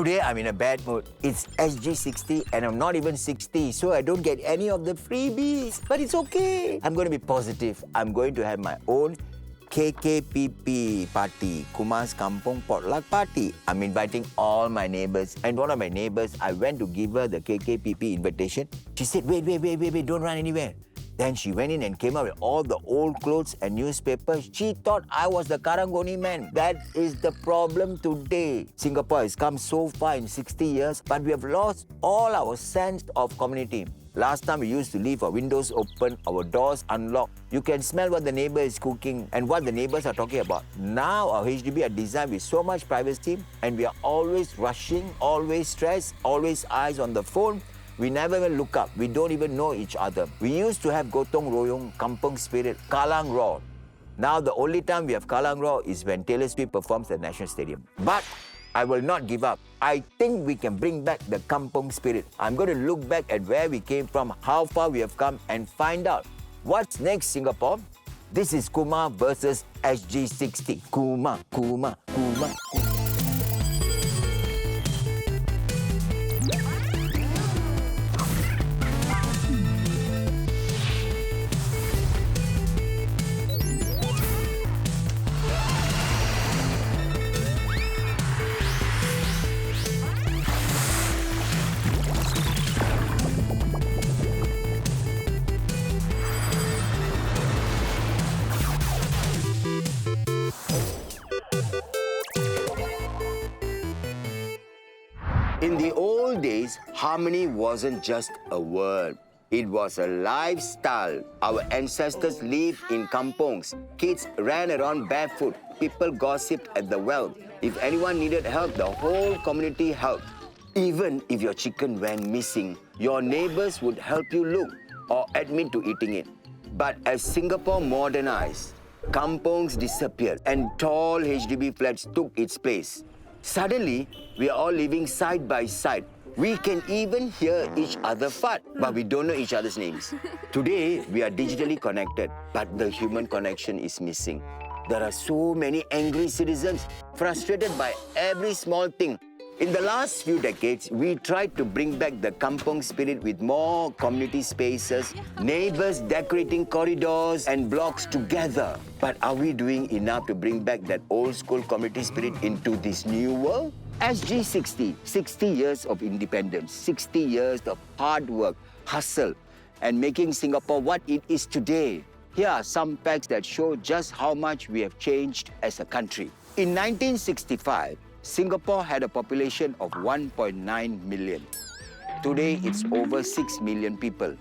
Today I'm in a bad mood. It's SG60 and I'm not even 60, so I don't get any of the freebies. But it's okay. I'm going to be positive. I'm going to have my own KKPP party, Kumar's Kampung Potluck Party. I'm inviting all my neighbours. And one of my neighbours, I went to give her the KKPP invitation. She said, wait, don't run anywhere. Then she went in and came out with all the old clothes and newspapers. She thought I was the Karangoni man. That is the problem today. Singapore has come so far in 60 years, but we have lost all our sense of community. Last time we used to leave our windows open, our doors unlocked. You can smell what the neighbour is cooking and what the neighbours are talking about. Now our HDB are designed with so much privacy and we are always rushing, always stressed, always eyes on the phone. We never even look up. We don't even know each other. We used to have Gotong Royong, Kampung Spirit, Kalang Raw. Now the only time we have Kalang Raw is when Taylor Swift performs at National Stadium. But I will not give up. I think we can bring back the Kampung Spirit. I'm going to look back at where we came from, how far we have come, and find out what's next, Singapore. This is Kumar versus SG60. Kumar. In the old days, harmony wasn't just a word. It was a lifestyle. Our ancestors lived in kampongs. Kids ran around barefoot. People gossiped at the well. If anyone needed help, the whole community helped. Even if your chicken went missing, your neighbours would help you look or admit to eating it. But as Singapore modernized, kampongs disappeared and tall HDB flats took its place. Suddenly, we are all living side by side. We can even hear each other fart, but we don't know each other's names. Today, we are digitally connected, but the human connection is missing. There are so many angry citizens, frustrated by every small thing. In the last few decades, we tried to bring back the kampung spirit with more community spaces, neighbours decorating corridors and blocks together. But are we doing enough to bring back that old school community spirit into this new world? SG60, 60 years of independence, 60 years of hard work, hustle, and making Singapore what it is today. Here are some facts that show just how much we have changed as a country. In 1965, Singapore had a population of 1.9 million. Today, it's over 6 million people.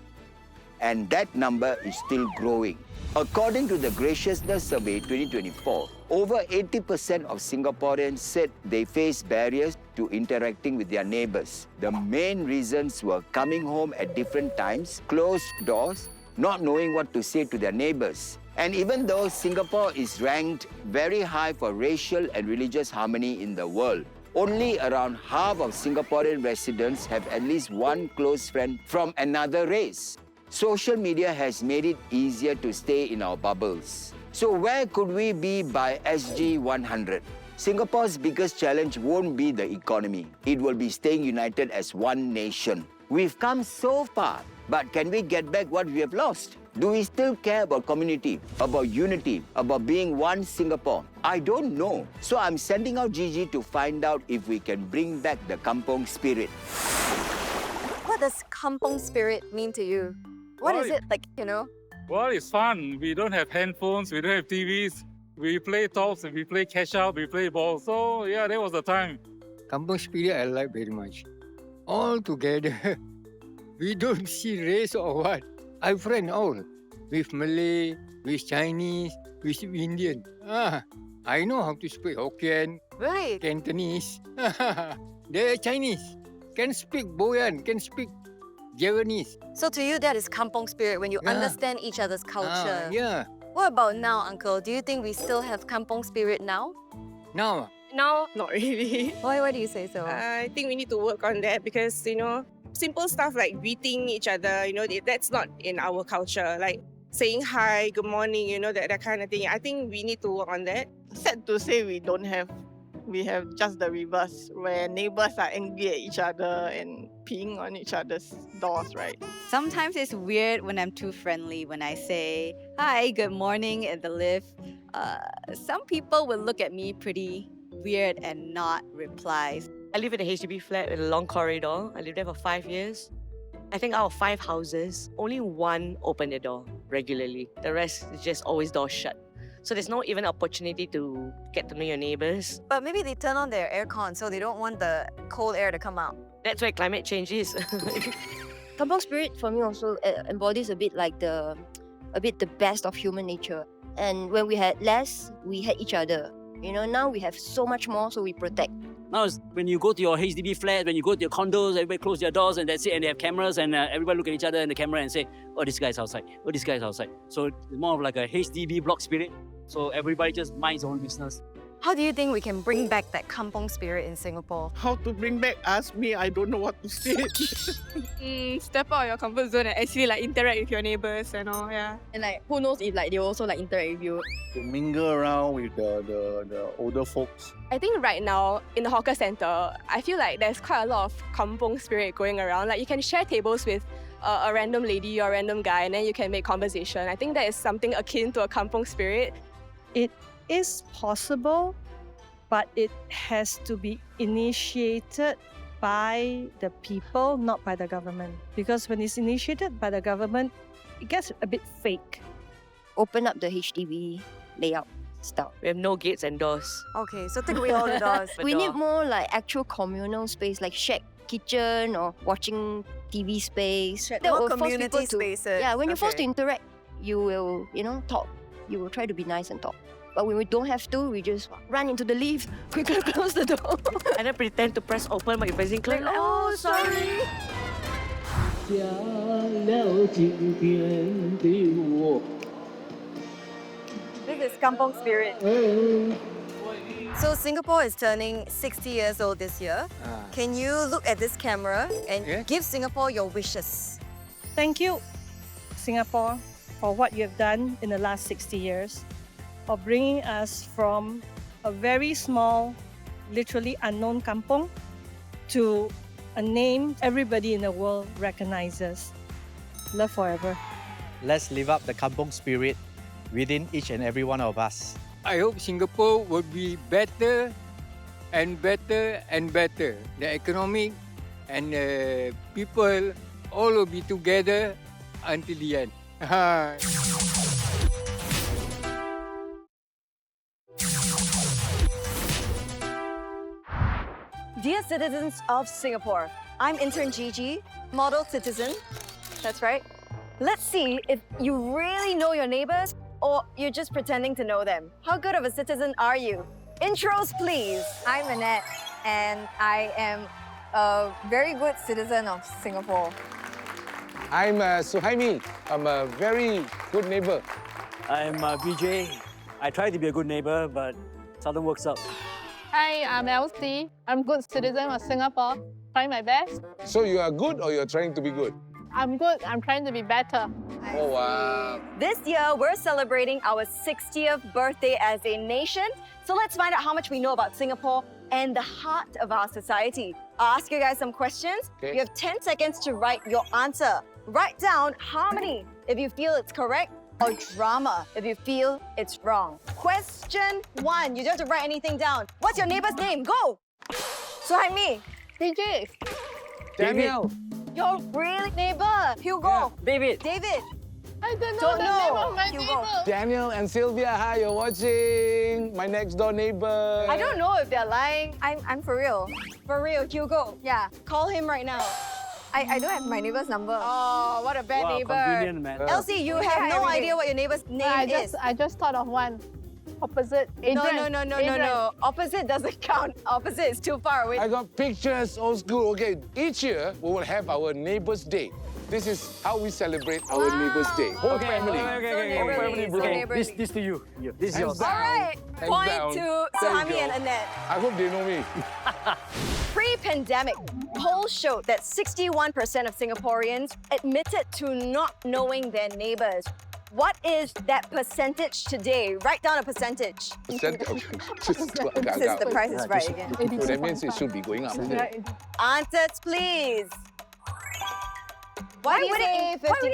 And that number is still growing. According to the Graciousness Survey 2024, over 80% of Singaporeans said they face barriers to interacting with their neighbours. The main reasons were coming home at different times, closed doors, not knowing what to say to their neighbours. And even though Singapore is ranked very high for racial and religious harmony in the world, only around half of Singaporean residents have at least one close friend from another race. Social media has made it easier to stay in our bubbles. So where could we be by SG100? Singapore's biggest challenge won't be the economy. It will be staying united as one nation. We've come so far, but can we get back what we have lost? Do we still care about community, about unity, about being one Singapore? I don't know. So I'm sending out Gigi to find out if we can bring back the kampung spirit. What does Kampung Spirit mean to you? What is it like, you know? Well, it's fun. We don't have handphones, we don't have TVs. We play tops and we play cash out, we play ball. So yeah, that was the time. Kampung Spirit I like very much. All together. We don't see race or what. I friend all. With Malay, with Chinese, with Indian. I know how to speak Hokkien, Really? Cantonese. They're Chinese. Can speak Boyan, can speak Javanese. So to you, that is Kampung Spirit, when you Yeah. understand each other's culture. Yeah. What about now, Uncle? Do you think we still have Kampung Spirit now? Now, Now, not really. Why do you say so? I think we need to work on that because, simple stuff like greeting each other, that's not in our culture. Like saying hi, good morning, that kind of thing. I think we need to work on that. Sad to say we don't have we have just the reverse, where neighbours are angry at each other and peeing on each other's doors, right? Sometimes it's weird when I'm too friendly when I say, hi, good morning at the lift. Some people will look at me pretty weird and not reply. I live in a HDB flat with a long corridor. I lived there for 5 years. I think out of 5 houses, only one opened the door regularly. The rest is just always doors shut. So there's no even opportunity to get to know your neighbours. But maybe they turn on their aircon so they don't want the cold air to come out. That's where climate change is. Kampung Spirit for me also embodies a bit the best of human nature. And when we had less, we had each other. You know, now we have so much more, so we protect. Now, when you go to your HDB flat, when you go to your condos, everybody close their doors and that's it, and they have cameras, and everybody look at each other in the camera and say, oh, this guy's outside. Oh, this guy's outside. So it's more of like a HDB block spirit. So everybody just minds their own business. How do you think we can bring back that Kampung Spirit in Singapore? How to bring back? Ask me, I don't know what to say. Step out of your comfort zone and actually like interact with your neighbours and all, yeah. And like, who knows if like they also like interact with you. To mingle around with the older folks. I think right now in the hawker centre, I feel like there's quite a lot of Kampung Spirit going around. Like you can share tables with a random lady or a random guy and then you can make conversation. I think that is something akin to a Kampung Spirit. It is possible, but it has to be initiated by the people, not by the government. Because when it's initiated by the government, it gets a bit fake. Open up the HDB layout style. We have no gates and doors. Okay, so take away all the doors. We need more like actual communal space, like shared kitchen or watching TV space. That More will force community people to, spaces. yeah, when you're forced to Okay. interact, you will, talk. You will try to be nice and talk. But when we don't have to, we just run into the lift, quickly close the door. And then pretend to press open, but you're pressing close. Like, oh, sorry. This is Kampung Spirit. So Singapore is turning 60 years old this year. Can you look at this camera and Yeah. give Singapore your wishes? Thank you, Singapore, for what you have done in the last 60 years, for bringing us from a very small, literally unknown kampong to a name everybody in the world recognizes. Love forever. Let's live up the Kampung Spirit within each and every one of us. I hope Singapore will be better and better and better. The economic and people all will be together until the end. Dear citizens of Singapore, I'm intern Gigi, model citizen. That's right. Let's see if you really know your neighbors or you're just pretending to know them. How good of a citizen are you? Intros, please. I'm Annette, and I am a very good citizen of Singapore. I'm Suhaimi. I'm a very good neighbor. I'm VJ. I try to be a good neighbor, but seldom works out. Hi, I'm Elsie. I'm a good citizen of Singapore. Trying my best. So you are good or you're trying to be good? I'm good. I'm trying to be better. Oh, wow. This year, we're celebrating our 60th birthday as a nation. So let's find out how much we know about Singapore and the heart of our society. I'll ask you guys some questions. Okay. You have 10 seconds to write your answer. Write down harmony if you feel it's correct, or drama if you feel it's wrong. Question 1. You don't have to write anything down. What's your neighbor's name? Go! Suhaimi. PJ. Daniel. Your real neighbor. Hugo. David. David. I don't know Don't the know. name of my Hugo. neighbor. Daniel and Sylvia, hi, you're watching. My next door neighbor. I don't know if they're lying. I'm for real. For real, Hugo. Yeah. Call him right now. I don't have my neighbor's number. Oh, what a bad Wow, neighbor. convenient, man. Elsie, you have no idea what your neighbor's name is. I just thought of one. Opposite. No, Adrian. no. Adrian. Opposite doesn't count. Opposite is too far away. I got pictures, old school. Okay, each year we will have our Neighbours Day. This is how we celebrate our Neighbours Day. Whole family. neighborly, Whole family, so bro. neighborly. This to you. This is Hands yours. down. All right. Hands Point down. to There you Suhaimi go. and Annette. I hope they know me. Pre-pandemic, polls showed that 61% of Singaporeans admitted to not knowing their neighbors. What is that percentage today? Write down a percentage. Percent? Okay. Since the price is right again. So that means it should be going up, isn't it? Answers, please. Why would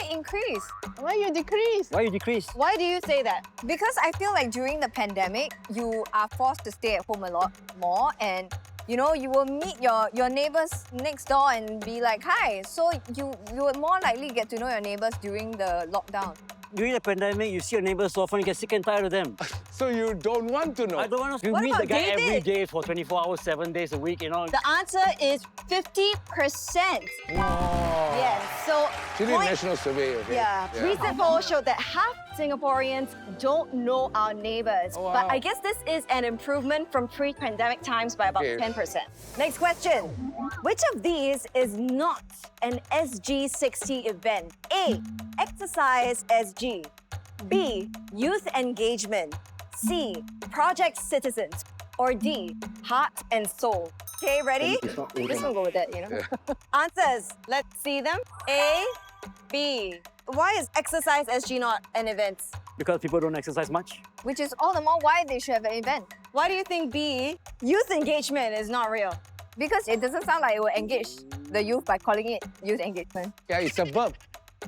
it increase? Why you decrease? Why you decrease? Why do you say that? Because I feel like during the pandemic, you are forced to stay at home a lot more, and you know, you will meet your neighbors next door and be like, hi. So you would more likely get to know your neighbors during the lockdown. During the pandemic, you see your neighbors so often, you get sick and tired of them. So you don't want to know? I don't want to What meet the about guy every David? day for 24 hours, 7 days a week, you know. The answer is 50%. Yes, so Actually, national survey, okay? Yeah, recent poll showed that half Singaporeans don't know our neighbors. Oh, wow. But I guess this is an improvement from pre-pandemic times by about Okay. 10%. Next question. Which of these is not an SG60 event? A, exercise SG. B, youth engagement. C, project citizens. Or D, heart and soul. Okay, ready? Just gonna go with that, you know? Answers, let's see them. A, B. Why is exercise SG not an event? Because people don't exercise much. Which is all the more why they should have an event. Why do you think B, youth engagement is not real? Because it doesn't sound like it will engage the youth by calling it youth engagement. Yeah, it's a verb.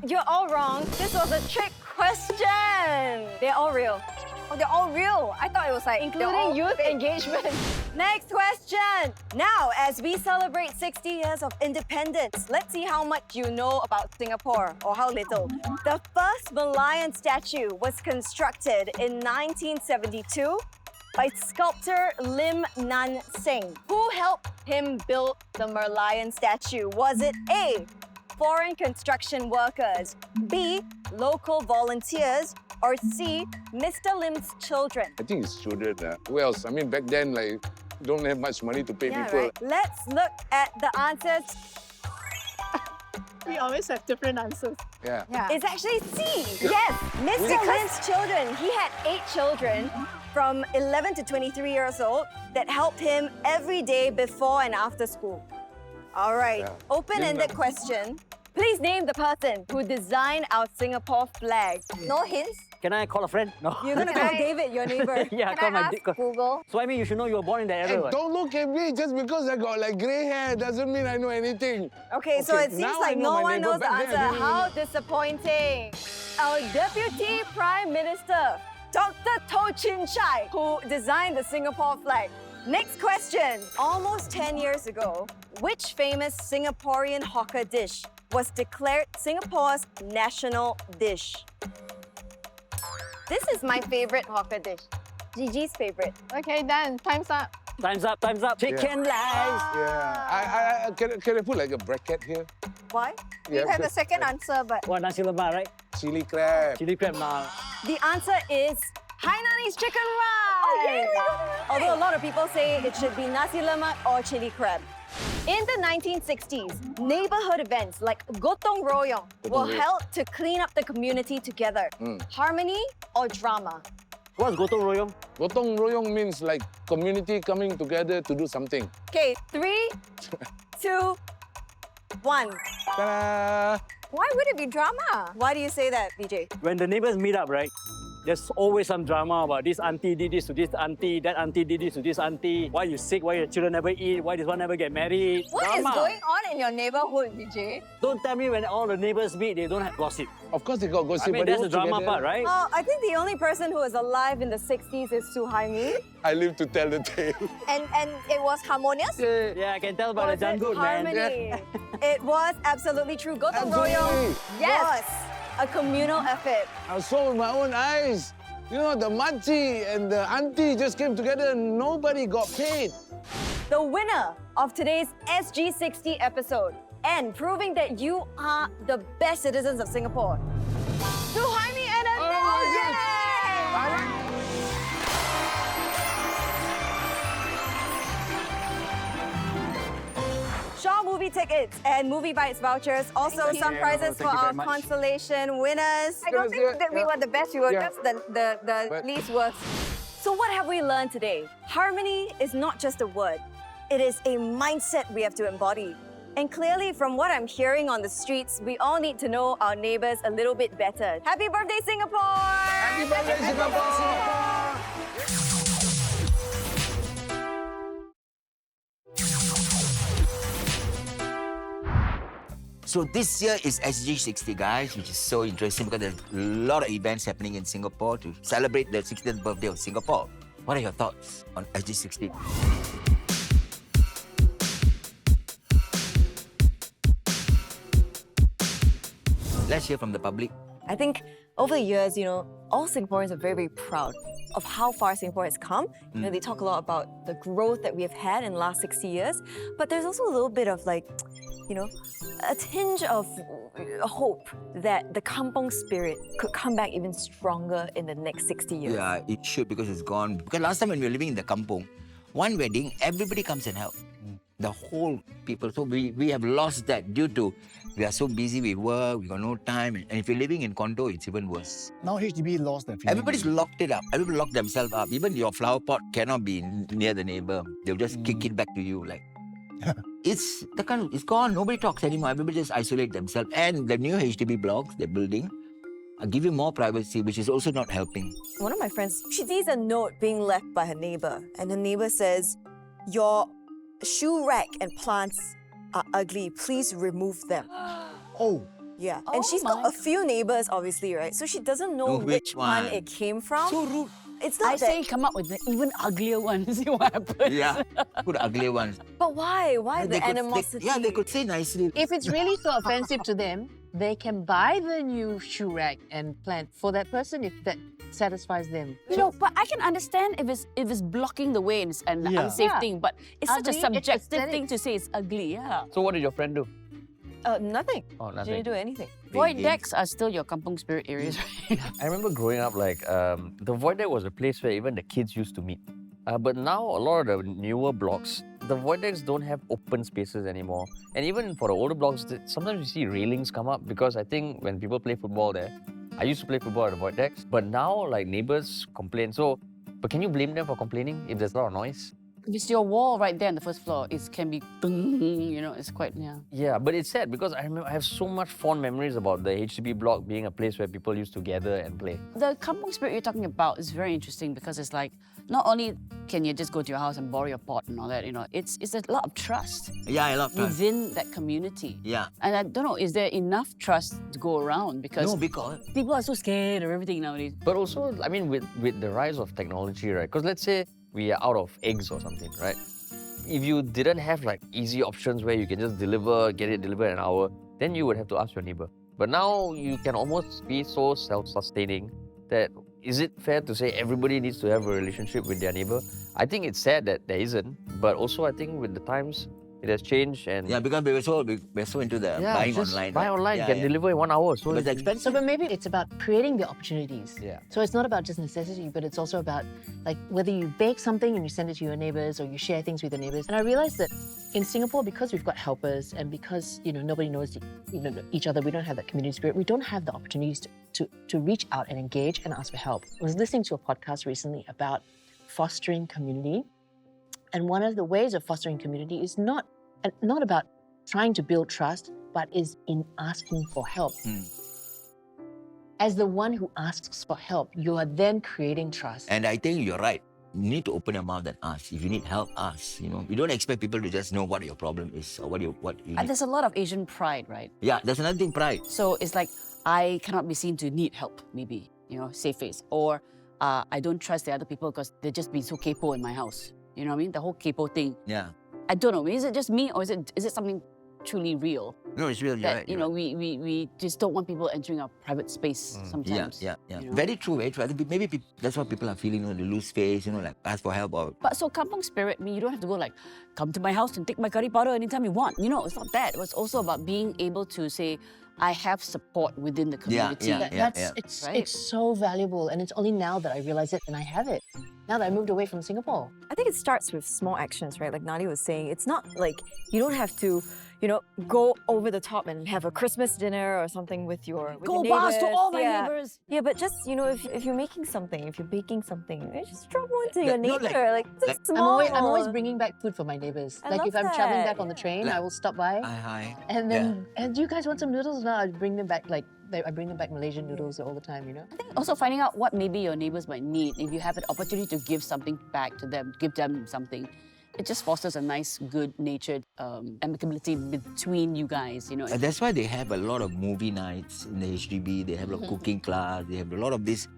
You're all wrong. This was a trick question. They're all real. Oh, they're all real. I thought it was like Including youth engagement. Next question. Now, as we celebrate 60 years of independence, let's see how much you know about Singapore, or how little. The first Malayan statue was constructed in 1972 by sculptor Lim Nan Seng. Who helped him build the Merlion statue? Was it A, foreign construction workers, B, local volunteers, or C, Mr. Lim's children? I think it's children. Who else? I mean, back then, like, you don't have much money to pay people. Right. Let's look at the answers. We always have different answers. Yeah. It's actually C. Yes, Mr. Lim's children. He had 8 children from 11 to 23 years old that helped him every day before and after school. All right, Yeah. open-ended question. Please name the person who designed our Singapore flag. no hints. Can I call a friend? No. You're gonna call David, your neighbor. Yeah, Can I ask call. Google? So I mean, you should know you were born in that Hey, era. right? don't look at me just because I got like grey hair doesn't mean I know anything. Okay, so Okay, it seems now I like know no my one neighbor. knows the Back then, I answer. didn't How know. disappointing. Our Deputy Prime Minister, Dr. Toh Chin Chai, who designed the Singapore flag. Next question. Almost 10 years ago, which famous Singaporean hawker dish was declared Singapore's national dish? This is my favorite hawker dish. Gigi's favorite. Okay, done. Time's up. Time's up, time's up. Chicken lies. Yeah. Can I put like a bracket here? Why? Yeah, You have a because- second answer, but What, nasi lemak, right? Chili crab. Chili crab now. The answer is Hainanese chicken rice. Although a lot of people say it should be nasi lemak or chili crab. In the 1960s, neighborhood events like Gotong Royong were held to clean up the community together. Harmony or drama? What's gotong royong? Gotong royong means like community coming together to do something. Okay, 3, 2, 1. Ta-da! why would it be drama? Why do you say that, BJ? When the neighbors meet up, right? There's always some drama about this auntie did this to this auntie, that auntie did this to this auntie. Why you sick? Why your children never eat? Why this one never get married? What is drama. going on in your neighborhood, Vijay? Don't tell me when all the neighbors meet, they don't have gossip. Of course they got gossip, I mean, but they that's the work drama together. part, right? Oh, I think the only person who was alive in the 60s is Suhaimi. I live to tell the tale. And it was harmonious? Yeah, I can tell by the Was it janggut, man. harmony? It was absolutely true. Gotong Royong Yes. was a communal effort. I saw with my own eyes. You know, the makcik and the auntie just came together and nobody got paid. The winner of today's SG60 episode and proving that you are the best citizens of Singapore. Suhaimi and Shaw movie tickets and movie bites vouchers. Also some prizes for our consolation winners. I don't think that we were the best. We were Yeah. just the least worst. So what have we learned today? Harmony is not just a word. It is a mindset we have to embody. And clearly, from what I'm hearing on the streets, we all need to know our neighbours a little bit better. Happy birthday, Singapore! Happy birthday, Singapore! So this year is SG60, guys, which is so interesting because there's a lot of events happening in Singapore to celebrate the 60th birthday of Singapore. What are your thoughts on SG60? Let's hear from the public. I think over the years, all Singaporeans are very, very proud of how far Singapore has come. They talk a lot about the growth that we have had in the last 60 years, but there's also a little bit of a tinge of hope that the Kampung Spirit could come back even stronger in the next 60 years. Yeah, it should because it's gone. Because last time when we were living in the kampung, one wedding, everybody comes and help. The whole people. So we have lost that due to we are so busy with work, we got no time. And if you're living in condo, it's even worse. Now HDB lost that feeling. Everybody's locked it up. Everybody locked themselves up. Even your flower pot cannot be near the neighbor. They'll just kick it back to you. It's gone. Nobody talks anymore. Everybody just isolate themselves. And the new HDB blocks they're building give you more privacy, which is also not helping. One of my friends, she sees a note being left by her neighbor, and her neighbor says, "Your shoe rack and plants are ugly. Please remove them." Oh. Yeah. And she's got a few neighbors, obviously, right? So she doesn't know which one it came from. So rude. It's not I say come up with the even uglier ones. See what happens. Yeah, put uglier ones. But why? Why the They animosity? they could say nicely. If it's really so offensive to them, they can buy the new shoe rack and plant for that person if that satisfies them. But I can understand if it's blocking the way and it's an unsafe thing, but it's such a Ugly, it's subjective aesthetic. thing to say it's ugly, yeah. So what did your friend do? Nothing. Oh, She nothing. didn't do anything. Void decks are still your Kampung Spirit areas, right? I remember growing up, the Void Deck was a place where even the kids used to meet. But now, a lot of the newer blocks, the Void Decks don't have open spaces anymore. And even for the older blocks, sometimes you see railings come up because I think when people play football there, I used to play football at the Void Decks, but now, neighbors complain. But can you blame them for complaining if there's a lot of noise? If it's your wall right there on the first floor, it can be, it's quite, Yeah, but it's sad because I have so much fond memories about the HDB block being a place where people used to gather and play. The Kampung Spirit you're talking about is very interesting because it's like, not only can you just go to your house and borrow your pot and all that, it's a lot of trust. Yeah, a lot of trust. Within that community. Yeah. And I don't know, is there enough trust to go around? Because because people are so scared of everything nowadays. But also, with the rise of technology, right? Because let's say we are out of eggs or something, right? If you didn't have easy options where you can just get it delivered in an hour, then you would have to ask your neighbor. But now you can almost be so self-sustaining that is it fair to say everybody needs to have a relationship with their neighbor? I think it's sad that there isn't, but also I think with the times, it has changed and... Yeah, because we're so into the buying just online. buy right? online, can deliver in 1 hour. So But it's expensive. But maybe it's about creating the opportunities. Yeah. So it's not about just necessity, but it's also about whether you bake something and you send it to your neighbors or you share things with your neighbors. And I realized that in Singapore, because we've got helpers and because nobody knows each other, we don't have that community spirit. We don't have the opportunities to reach out and engage and ask for help. I was listening to a podcast recently about fostering community, and one of the ways of fostering community is not about trying to build trust, but is in asking for help. As the one who asks for help, you are then creating trust. And I think you're right. You need to open your mouth and ask. If you need help, ask. You don't expect people to just know what your problem is or what you need. And there's a lot of Asian pride, right? Yeah, there's another thing, pride. So it's like, I cannot be seen to need help, maybe, save face. Or I don't trust the other people because they're just being so capo in my house. You know what I mean? The whole capo thing. Yeah. I don't know. Is it just me or is it something truly real? No, it's real. That, You're right. we just don't want people entering our private space sometimes. Yeah. Very true, very true. I think maybe that's what people are feeling, they lose face, ask for help or... But so Kampung Spirit, you don't have to go come to my house and take my curry powder anytime you want. It's not that. It was also about being able to say, I have support within the community. It's so valuable, and it's only now that I realize it and I have it. Now that I moved away from Singapore. I think it starts with small actions, right? Like Nadia was saying, it's not like you don't have to, go over the top and have a Christmas dinner or something with your Go your bars to neighbours. all my Yeah. neighbours. Yeah, but just if you're making something, if you're baking something, just drop one to your No, neighbor. Like, just I'm small. always bringing back food for my neighbours. I Like love if I'm traveling that. back on the train, Like- I will stop by. Hi. And then, and do you guys want some noodles? No, I bring them back. I bring them back Malaysian noodles all the time. Also finding out what maybe your neighbours might need. If you have an opportunity to give something back to them, give them something, it just fosters a nice, good-natured amicability between you guys. That's why they have a lot of movie nights in the HDB. They have a cooking class. They have a lot of these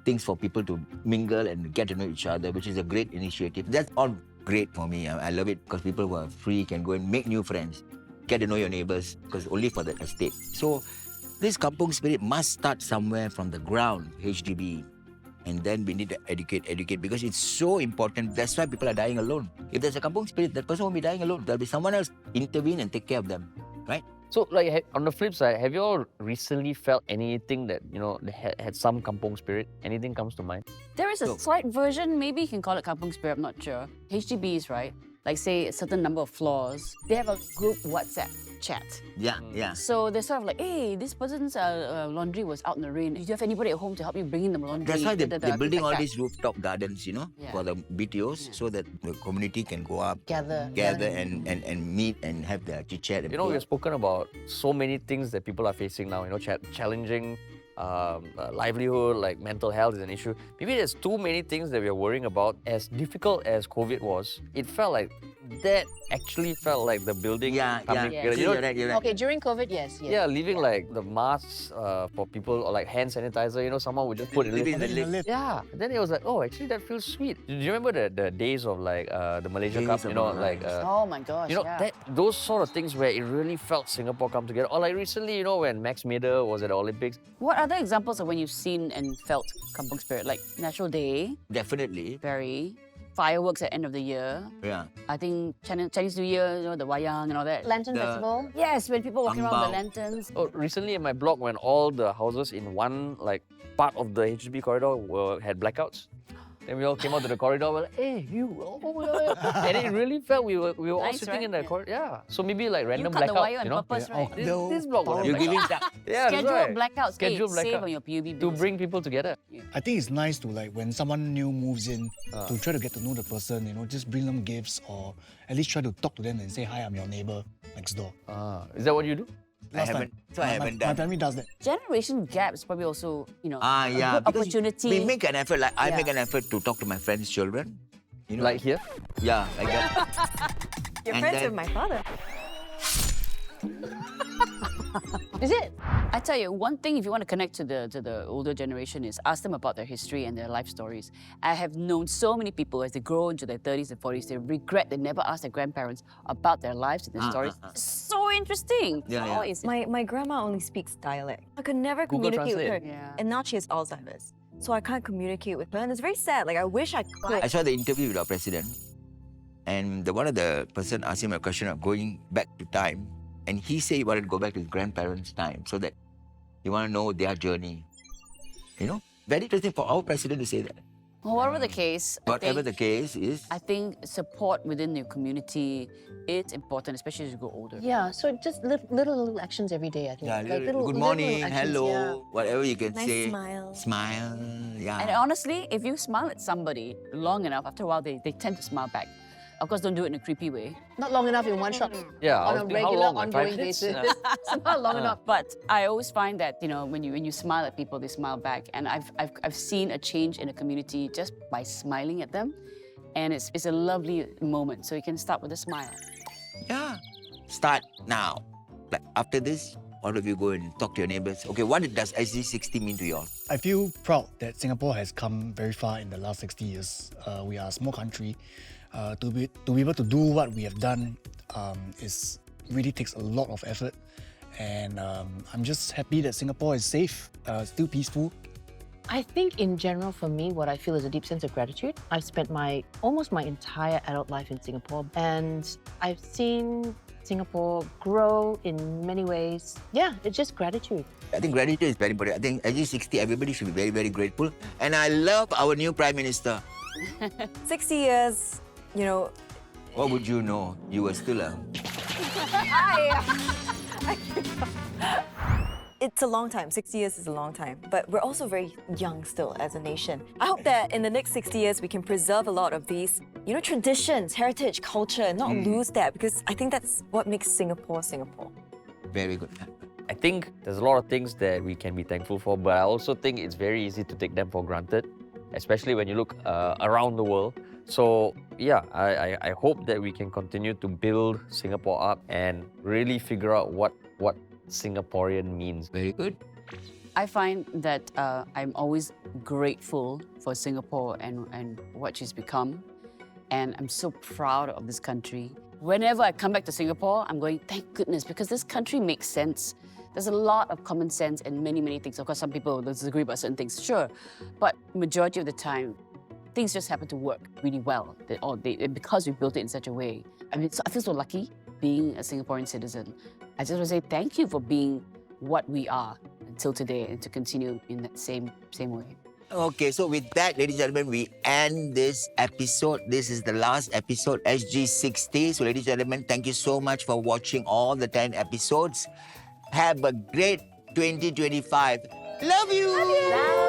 things for people to mingle and get to know each other, which is a great initiative. That's all great for me. I love it because people who are free can go and make new friends, get to know your neighbours, because only for the estate. So this Kampung Spirit must start somewhere from the ground, HDB. And then we need to educate, because it's so important. That's why people are dying alone. If there's a Kampung Spirit, that person won't be dying alone. There'll be someone else intervene and take care of them, right? So, on the flip side, have you all recently felt anything that, had some Kampung Spirit? Anything comes to mind? There is a slight version, maybe you can call it Kampung Spirit, I'm not sure. HDBs, right? Like say a certain number of floors, they have a group WhatsApp chat. Yeah. So they're sort of like, hey, this person's laundry was out in the rain. Do you have anybody at home to help you bring in the laundry? That's why they're building all like these rooftop gardens, for the BTOs, so that the community can go up, Gather. and meet and have their chit-chat. And We've spoken about so many things that people are facing now, challenging livelihood, like mental health is an issue. Maybe there's too many things that we're worrying about. As difficult as COVID was, it felt like that actually felt like the building coming together. You're right. Okay, during COVID, yes. Yeah, leaving like the masks for people, or like hand sanitizer, someone would just put it in the lift. Yeah, then it was like, oh, actually that feels sweet. Do you remember the days of like the Malaysia Cup, oh my gosh, those sort of things where it really felt Singapore come together. Or like recently, when Max Mader was at the Olympics. What other examples of when you've seen and felt Kampung Spirit? Like Natural Day? Definitely. Very. Fireworks at end of the year. Yeah. I think Chinese New Year, the wayang and all that. Lantern Festival. Yes, when people walking around with the lanterns. Oh, recently in my blog, when all the houses in one part of the HDB corridor had blackouts, then we all came out to the corridor. We're like, hey, you! And it really felt we were all Nice, sitting right? in the corridor. Yeah. So maybe like random You cut the blackouts. wire on purpose, right? This blog was You're giving that. Yeah, that's Scheduled right. blackouts. Scheduled Save blackout. on your PUB To bills. bring people together. I think it's nice to when someone new moves in to try to get to know the person, just bring them gifts or at least try to talk to them and say, hi, I'm your neighbor next door. Is that what you do? I haven't My done. family does that. Generation gap is probably also, a Yeah, good because opportunity. we make an effort. Like I Yeah. make an effort to talk to my friends' children. Like here? Yeah, like that. You're And friends then- with my father. Is it? I tell you, one thing if you want to connect to the older generation is ask them about their history and their life stories. I have known so many people as they grow into their 30s and 40s, they regret they never asked their grandparents about their lives and their stories. So interesting. Yeah. My grandma only speaks dialect. I could never Google communicate with her. Translate. Yeah. And now she has Alzheimer's. So I can't communicate with her. And it's very sad. Like, I wish I could. I saw the interview with our president, and one of the person asked him a question of going back to time, and he said he wanted to go back to his grandparents' time so that he want to know their journey. Very interesting for our president to say that. Well, whatever the case, Whatever the case is, I think support within your community is important, especially as you grow older. Yeah, so just little actions every day, I think. yeah, Like good morning, actions, hello, yeah. whatever you can Nice say. smile. Smile, yeah. And honestly, if you smile at somebody long enough, after a while, they tend to smile back. Of course, don't do it in a creepy way. Not long enough in one shot. Yeah, I On was a thinking, how regular, long? Like 5 ongoing minutes? basis. Yeah. Not long enough. But I always find that, when you smile at people, they smile back. And I've seen a change in a community just by smiling at them. And it's a lovely moment. So you can start with a smile. Yeah. Start now. Like after this, all of you go and talk to your neighbors. Okay, what does SG60 mean to you all? I feel proud that Singapore has come very far in the last 60 years. We are a small country. To be able to do what we have done is really takes a lot of effort. And I'm just happy that Singapore is safe, still peaceful. I think in general, for me, what I feel is a deep sense of gratitude. I've spent almost my entire adult life in Singapore, and I've seen Singapore grow in many ways. Yeah, it's just gratitude. I think gratitude is very important. I think SG60, everybody should be very, very grateful. And I love our new Prime Minister. 60 years, What would you know? You were still a It's a long time. 60 years is a long time. But we're also very young still as a nation. I hope that in the next 60 years, we can preserve a lot of these, traditions, heritage, culture, and not lose that, because I think that's what makes Singapore, Singapore. Very good. I think there's a lot of things that we can be thankful for, but I also think it's very easy to take them for granted, especially when you look around the world. So yeah, I hope that we can continue to build Singapore up and really figure out what Singaporean means. Very good. I find that I'm always grateful for Singapore and what she's become. And I'm so proud of this country. Whenever I come back to Singapore, I'm going, thank goodness, because this country makes sense. There's a lot of common sense and many, many things. Of course, some people disagree about certain things, sure. But majority of the time, things just happen to work really well. Because we built it in such a way. I mean, I feel so lucky being a Singaporean citizen. I just want to say thank you for being what we are until today and to continue in that same way. Okay, so with that, ladies and gentlemen, we end this episode. This is the last episode, SG60. So, ladies and gentlemen, thank you so much for watching all the 10 episodes. Have a great 2025. Love you! Love you!